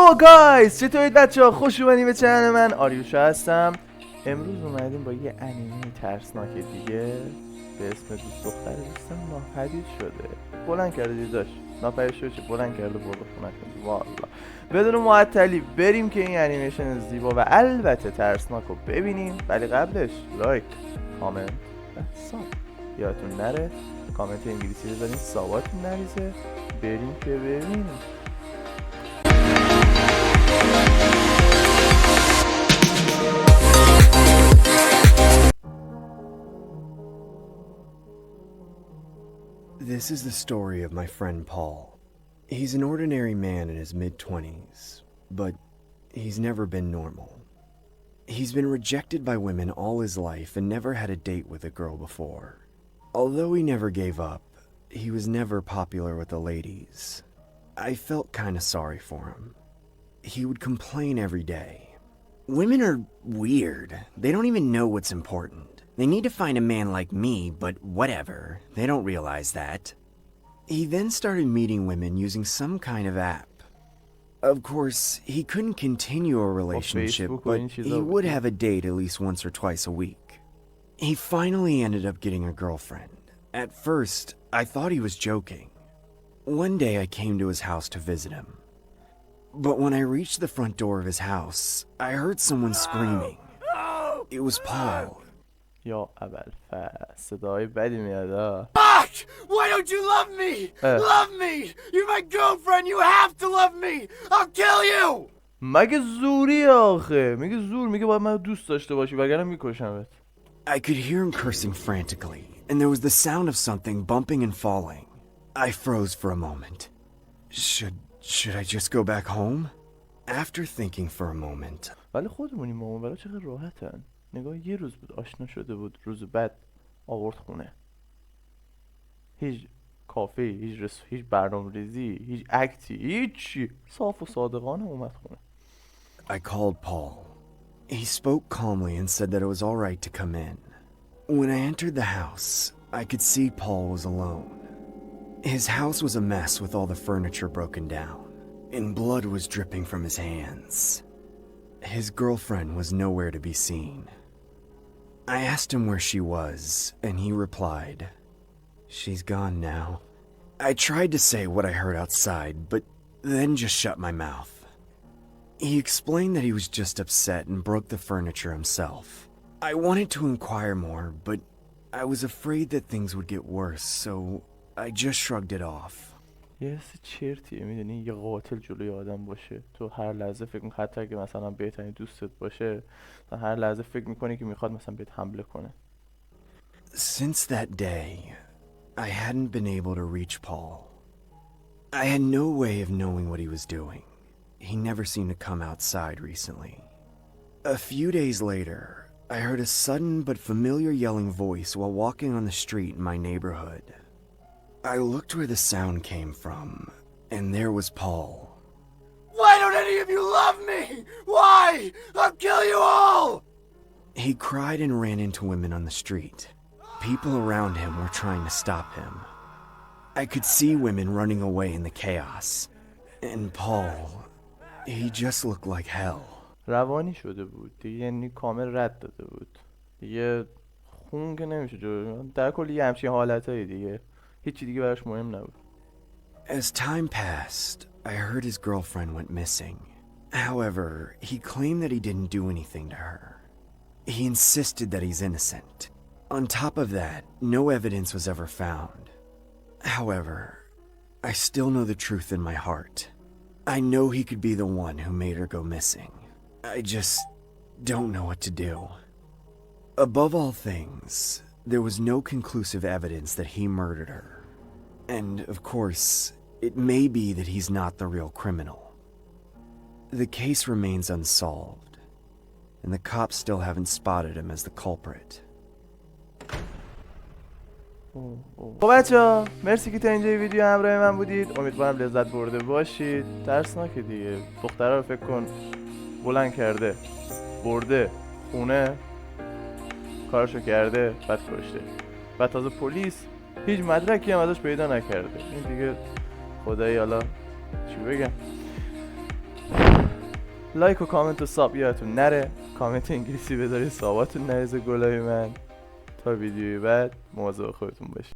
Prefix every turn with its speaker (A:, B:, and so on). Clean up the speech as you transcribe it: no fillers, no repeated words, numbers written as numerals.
A: هلو گایز، چطورید بچه‌ها؟ خوش اومدین به چنل من. آریوشا هستم. امروز اومدیم با یه انیمه ترسناک دیگه به اسم دختر دوستم ناپدید شده. بلند کرده دیداش، ناپدید شده چه بلند کرده برده خونه کنید. والا بدون معطلی بریم که این انیمیشن زیبا و البته ترسناک رو ببینیم. ولی قبلش لایک، کامنت و ساب یادتون نره. کامنت انگلیسی بزنین ساباتون نریزه. بریم که ببینیم.
B: This is the story of my friend Paul. He's an ordinary man in his mid-20s, but he's never been normal. He's been rejected by women all his life and never had a date with a girl before. Although he never gave up, he was never popular with the ladies. I felt kinda sorry for him. He would complain every day. Women are weird. They don't even know what's important. They need to find a man like me, but whatever. They don't realize that. He then started meeting women using some kind of app. Of course, he couldn't continue a relationship, but he would have a date at least once or twice a week. He finally ended up getting a girlfriend. At first, I thought he was joking. One day I came to his house to visit him. But when I reached the front door of his house, I heard someone screaming. It was Paul.
A: یا اول صدای بدی میاد.
B: Fuck! Why don't you love me? Love me! You're my girlfriend! You have to love me! I'll kill you!
A: مگه زوری آخه؟ میگه زور، میگه باید من دوست داشته باشی وگرنه میکشمت.
B: I could hear him cursing frantically, and there was the sound of something bumping and falling. I froze for a moment. Should I just go back home? After thinking for a moment.
A: ولی خودمونی مامان برای چقدر راحتن. نگاه یه روز بود آشنا شده بود، روز بعد آورد خونه. هیچ کافه، هیچ برنامه‌ریزی، هیچ اکتی، هیچی. صاف و صادقانه اومد خونه.
B: I called Paul. He spoke calmly and said that it was all right to come in. When I entered the house, I could see Paul was alone. His house was a mess with all the furniture broken down, and blood was dripping from his hands. His girlfriend was nowhere to be seen. I asked him where she was, and he replied, "She's gone now." I tried to say what I heard outside, but then just shut my mouth. He explained that he was just upset and broke the furniture himself. I wanted to inquire more, but I was afraid that things would get worse, so I just shrugged it off.
A: یه حس چرتیه، میدونی یه قاتل جلوی آدم باشه، تو هر لحظه فکر می‌کنی حتی اگه مثلا بهترین دوستت باشه، هر لحظه فکر می‌کنی که میخواد مثلا بهت حمله کنه.
B: Since that day, I hadn't been able to reach Paul. I had no way of knowing what he was doing. He never seemed to come outside recently. A few days later, I heard a sudden but familiar yelling voice while walking on the street in my neighborhood. I looked where the sound came from, and there was Paul. Why don't any of you love me? Why? I'll kill you all! He cried and ran into women on the street. People around him were trying to stop him. I could see women running away in the chaos. And Paul, he just looked like hell.
A: روانی شده بود دیگه، یعنی کامل رد داده بود دیگه. خون که نمیشه جو، در کل یه همچین حالتایی دیگه، هیچی دیگه براش مهم نبود.
B: As time passed, I heard his girlfriend went missing. However, he claimed that he didn't do anything to her. He insisted that he's innocent. On top of that, no evidence was ever found. However, I still know the truth in my heart. I know he could be the one who made her go missing. I just don't know what to do. Above all things, there was no conclusive evidence that he murdered her. And, of course, it may be that he's not the real criminal. The case remains unsolved, and the cops still haven't spotted him as the culprit.
A: خب بچه‌ها، مرسی که تا اینجای ویدیو همراه من بودید. امیدوارم لذت برده باشید. ترسناک دیگه. دختره رو فکر کن بلند کرده، برده خونه، کارشو کرده، بعد کشته. بعد تازه پلیس هیچ مدرکی هم ازش پیدا نکرده. این دیگه خدایی حالا چی بگم. لایک و کامنت و ساب یادتون نره. کامنت انگلیسی بذارید، ساباتون نریزه گلای من. تا ویدیوی بعد مواظب خودتون باشید.